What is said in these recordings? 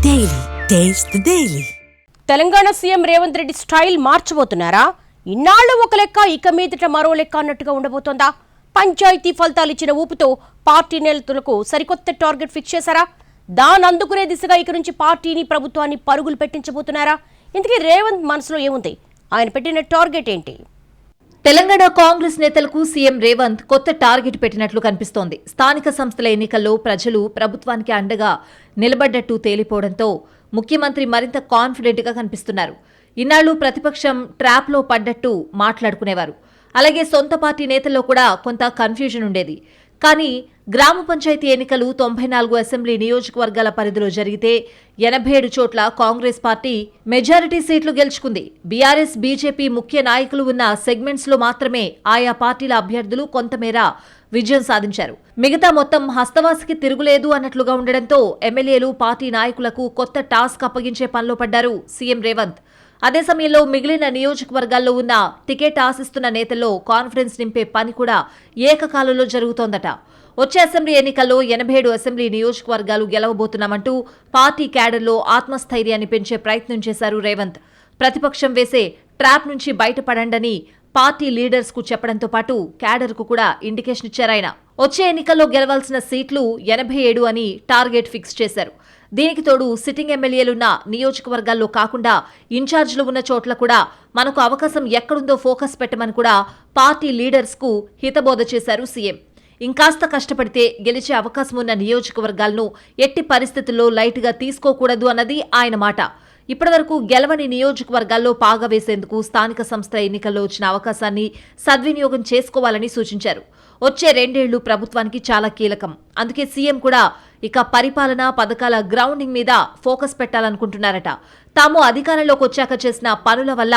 Daily taste the daily. Telangana CM Revanth Reddy style మార్చబోతున్నారా? ఇన్నాళ్లు ఒక లెక్క, ఇక మీదట మరో లెక్క అన్నట్టుగా ఉండబోతోందా? పంచాయతీ ఫలితాలు ఇచ్చిన ఊపుతో పార్టీ నేతలకు సరికొత్త టార్గెట్ ఫిక్స్ చేశారా? దాన్ని అందుకునే దిశగా ఇక నుంచి పార్టీని, ప్రభుత్వాన్ని పరుగులు పెట్టించబోతున్నారా? ఇంతకీ రేవంత్ మనసులో ఏముంది? ఆయన పెట్టిన టార్గెట్ ఏంటి? తెలంగాణ కాంగ్రెస్ నేతలకు సీఎం రేవంత్ కొత్త టార్గెట్ పెట్టినట్లు కనిపిస్తోంది. స్థానిక సంస్థల ఎన్నికల్లో ప్రజలు ప్రభుత్వానికి అండగా నిలబడ్డట్టు తేలిపోవడంతో ముఖ్యమంత్రి మరింత కాన్ఫిడెంట్ గా కనిపిస్తున్నారు. ఇన్నాళ్లు ప్రతిపక్షం ట్రాప్లో పడ్డట్టు మాట్లాడుకునేవారు. అలాగే సొంత పార్టీ నేతల్లో కూడా కొంత కన్ఫ్యూజన్ ఉండేది. కానీ గ్రామ పంచాయతీ ఎన్నికలు 94 అసెంబ్లీ నియోజకవర్గాల పరిధిలో జరిగితే 87 చోట్ల కాంగ్రెస్ పార్టీ మెజారిటీ సీట్లు గెలుచుకుంది. బీఆర్ఎస్, బీజేపీ ముఖ్య నాయకులు ఉన్న సెగ్మెంట్స్ లో మాత్రమే ఆయా పార్టీల అభ్యర్థులు కొంతమేర విజయం సాధించారు. మిగతా మొత్తం హస్తవాసికి తిరుగులేదు అన్నట్లుగా ఉండడంతో ఎమ్మెల్యేలు, పార్టీ నాయకులకు కొత్త టాస్క్ అప్పగించే పనిలో పడ్డారు సీఎం రేవంత్. అదే సమయంలో మిగిలిన నియోజకవర్గాల్లో ఉన్న టికెట్ ఆశిస్తున్న నేతల్లో కాన్ఫిడెన్స్ నింపే పని కూడా ఏకకాలంలో జరుగుతోందట. వచ్చే అసెంబ్లీ ఎన్నికల్లో 87 అసెంబ్లీ నియోజకవర్గాలు గెలవబోతున్నామంటూ పార్టీ క్యాడర్లో ఆత్మస్థైర్యాన్ని పెంచే ప్రయత్నం చేశారు రేవంత్. ప్రతిపక్షం వేసే ట్రాప్ నుంచి బయటపడండని పార్టీ లీడర్స్ కు చెప్పడంతో పాటు క్యాడర్ కు కూడా ఇండికేషన్ ఇచ్చారాయన. వచ్చే ఎన్నికల్లో గెలవాల్సిన సీట్లు 87 అని టార్గెట్ ఫిక్స్ చేశారు. దీనికి తోడు సిట్టింగ్ ఎమ్మెల్యేలున్న నియోజకవర్గాల్లో కాకుండా ఇన్ఛార్జీలు ఉన్న చోట్ల కూడా మనకు అవకాశం ఎక్కడుందో ఫోకస్ పెట్టమని కూడా పార్టీ లీడర్స్ కు హితబోధ చేశారు సీఎం. ఇంకాస్త కష్టపడితే గెలిచే అవకాశం ఉన్న నియోజకవర్గాలను ఎట్టి పరిస్థితుల్లో లైట్గా తీసుకోకూడదు అన్నది ఆయన మాట. ఇప్పటివరకు గెలవని నియోజకవర్గాల్లో పాగా వేసేందుకు స్థానిక సంస్థల ఎన్నికల్లో వచ్చిన అవకాశాన్ని సద్వినియోగం చేసుకోవాలని సూచించారు. వచ్చే 2 ఏళ్లు ప్రభుత్వానికి చాలా కీలకం. అందుకే సీఎం కూడా ఇక పరిపాలన పథకాల గ్రౌండింగ్ మీద ఫోకస్ పెట్టాలనుకుంటున్నారట. తాము అధికారంలోకి వచ్చాక చేసిన పనుల వల్ల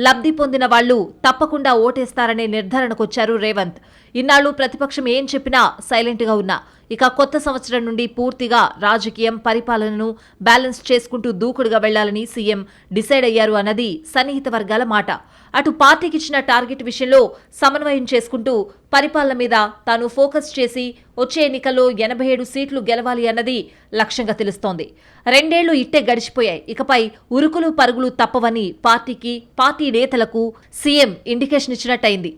లబ్ధి పొందిన వాళ్లు తప్పకుండా ఓటేస్తారనే నిర్ధారణకొచ్చారు రేవంత్. ఇన్నాళ్లు ప్రతిపక్షం ఏం చెప్పినా సైలెంట్ గా ఉన్నా ఇక కొత్త సంవత్సరం నుండి పూర్తిగా రాజకీయం, పరిపాలనను బ్యాలెన్స్ చేసుకుంటూ దూకుడుగా వెళ్లాలని సీఎం డిసైడ్ అయ్యారు అన్నది సన్నిహిత వర్గాల మాట. అటు పార్టీకి ఇచ్చిన టార్గెట్ విషయంలో సమన్వయం చేసుకుంటూ పరిపాలన మీద తాను ఫోకస్ చేసి వచ్చే ఎన్నికల్లో 87 సీట్లు గెలవాలి అన్నది లక్ష్యంగా తెలుస్తోంది. 2 ఏళ్లు ఇట్టే గడిచిపోయాయి. ఇకపై ఉరుకులు పరుగులు తప్పవని పార్టీకి, పార్టీ నేతలకు సీఎం ఇండికేషన్ ఇచ్చినట్టయింది.